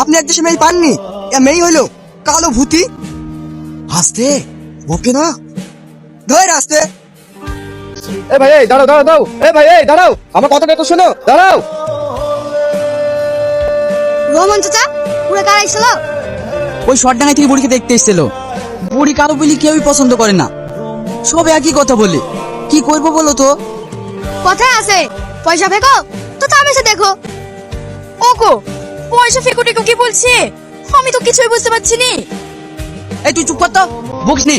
আপনি এক দেশে মেয়ে পাননি, এ মেয়ে হলো কালো ভূতি। হাসতে ওকে না ধরে আসতে। এ ভাই এই দাঁড়াও দাঁড়াও দাঁড়াও, এ ভাই এই দাঁড়াও, আমার কথাটা তো শোনো, দাঁড়াও। রোমান চাচা পুরো কার আইছিল? ওই শর্টডাঙ্গাই থেকে বুড়িকে দেখতে এসেছিল। বুড়ি কালো বলি কেউই পছন্দ করে না, সব একই কথা বলে। কি করবো বলো তো? কথায় আছে পয়সা ফেকো তো তামাশা দেখো। ওগো পয়সা ফেকো টেকো কি বলছে? আমি তো কিছুই বুঝতে পারছি নি। এই তুই চুপ কর তো, বকিস নি।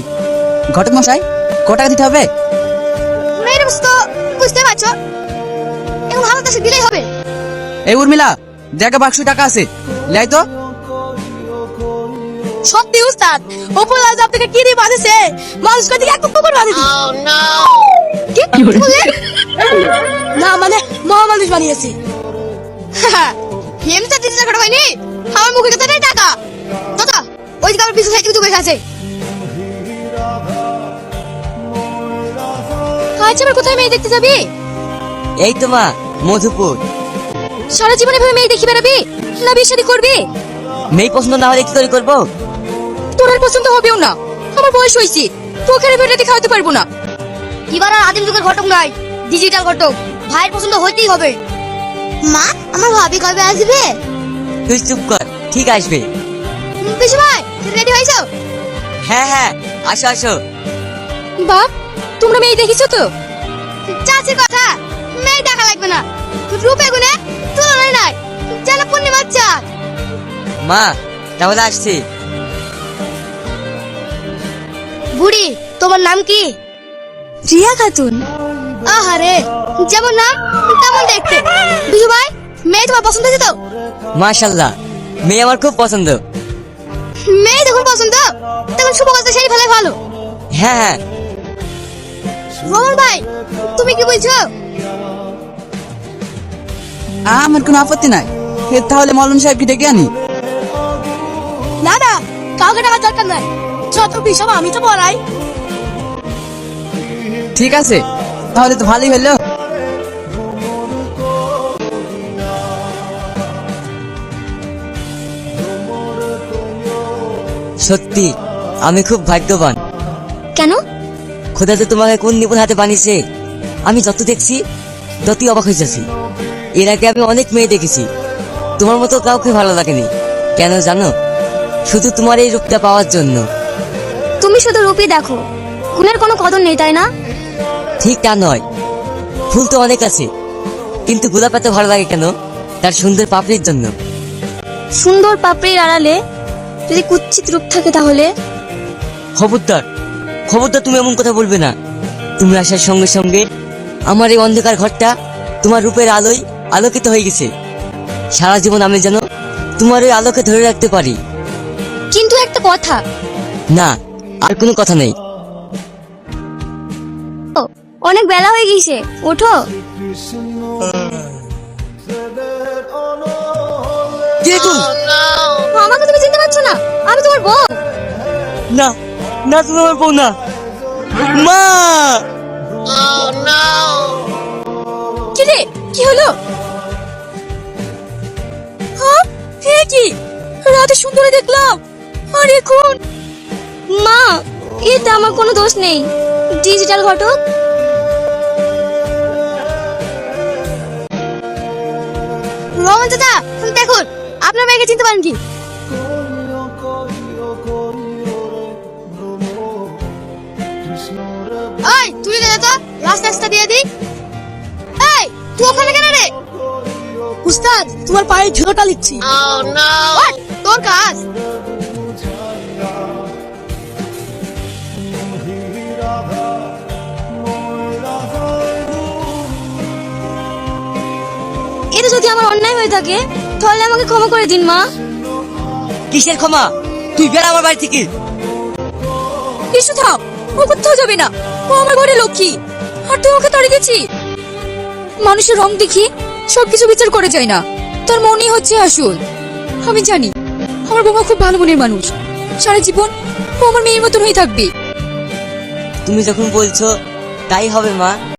ঘটক মশাই ক টাকা দিতে হবে? মেয়ের তো বুঝতে পারছো, এখন ভালো কাছে দিলেই হবে। এই উর্মিলা, দেখা বাক্স টাকা আছে, লাই তো। সত্যি উস্তাদ, ওপর আজ আপনাকে কি দিয়ে বাঁধেছে? মানুষকে দিকে এক কুকুর বাঁধেছে। কি বলে? না মানে মহামানুষ বানিয়েছে। এমনি তো দিতে টাকা হয়নি, আমার মুখে তো নেই টাকা। দাদা ওই দিকে আমার পিছু সাইড কিন্তু বসে আছে। আজ আবার কোথায় মেয়ে দেখতে যাবি? এই তো মা, মধুপুর। সারা জীবনে ভাবে মেয়ে দেখি বেড়াবি না বিয়ে শাদী করবি? মেয়ে পছন্দ না হলে কি করে করবো? তোর আর পছন্দ হবেও না, আমার বয়স হয়েছে, তোকে আর বেড়াতে খাওয়াতে পারবো না। এবার আর আদিম যুগের ঘটক নাই, ডিজিটাল ঘটক। ভাইয়ের পছন্দ হইতেই হবে। মা আমার ভাবি কবে আসবে? তুই চুপ কর, ঠিক আসবে। পিছু ভাই রেডি হয়েছো? হ্যাঁ হ্যাঁ, আসো আসো। বাপ তোমরা মেয়ে দেখিছো তো? চাচির কথা মেয়ে দেখা লাগবে না, রূপে গুণে তুলনায় নাই, যেন পূর্ণিমার চাঁদ। মা তাহলে আসছি। বুড়ি তোমার নাম কি? রিয়া খাতুন। আহারে যেমন নাম তেমন দেখতে। বিজু ভাই মেয়ে তোমার পছন্দ হয়েছে তো? মাশাআল্লাহ, মেয়ে আমার খুব পছন্দ। মেয়ে যখন পছন্দ তখন শুভ কথা সেই ফেলে ভালো। হ্যাঁ হ্যাঁ। রোহন ভাই তুমি কি বলছো? আমার কোনো আপত্তি নাই, তাহলে মলন সাহেবকে ডেকে আনি। না না, কাউকে টাকার দরকার নাই, যত বিষয় আমি তো পড়াই। ঠিক আছে, তাহলে তো ভালোই হলো। সত্যি আমি খুব ভাগ্যবান। কেন? খোদা তো তোমাকে কোন নিপুণ হাতে বানিয়েছে। আমি যত দেখছি ততই অবাক হয়ে যাচ্ছি। এর আগে আমি অনেক মেয়ে দেখেছি, তোমার মতো কাউকে ভালো লাগেনি। কেন জানো? শুধু তোমার এই রূপটা পাওয়ার জন্য। তুমি শুধু রূপই দেখো, গুণের কোনো কদর নেই তাই না? ঠিক তা নয়, ফুল তো অনেক আছে, কিন্তু গোলাপ এত ভালো লাগে কেন? তার সুন্দর পাপড়ির জন্য। সুন্দর পাপড়ির আড়ালে যদি কুৎসিত রূপ থাকে তাহলে? খবরদার খবরদার, তুমি এমন কথা বলবে না। তুমি আসার সঙ্গে সঙ্গে আমার এই অন্ধকার ঘরটা তোমার রূপের আলোয় আলোকিত হয়ে গেছে। সারা জীবন আমি যেন তোমার ওই আলোকে ধরে রাখতে পারি। কিন্তু একটা কথা। না, আর কোনো কথা নেই। অনেক বেলা হয়ে গেছে, ওঠো। কে তুই? আমাকে তুমি চিনতে পারছো না? আমি তোমার বউ। না না, তুমি আমার বউ না। মা! কি রে, কি হলো? হ্যাঁ হে কি, রাতে সুন্দরী দেখলাম, আর এখন? মা এতে আমার কোনো দোষ নেই, ডিজিটাল ঘটক। রোহন দাদা দেখুন, আপনার মেয়েকে চিনতে পারেন কি? এই তুই দাদা তো রাস্তা দিয়ে দিই। এই তুই ওখানে কেন রে? উস্তাদ তোমার পায়ে ঝুলোটা লিখছি। ওঠ, তোর কাজ। এটা যদি আমার অন্যায় হয়ে থাকে তাহলে আমাকে ক্ষমা করে দিন মা। কিসের ক্ষমা? তুই বের আমার বাড়ি থেকে। কিছু থাম, ও কোথাও যাবে না, ও আমার ঘরে লক্ষ্মী। আর তুই ওকে তাড়িয়ে দিচ্ছি? মানুষের রং দেখি সবকিছু বিচার করে যায় না, তার মনই হচ্ছে আসল। আমি জানি আমার বাবা খুব ভালো মনের মানুষ, সারা জীবন ও আমার মেয়ের মতন হয়ে থাকবে। তুমি যখন বলছো তাই হবে মা।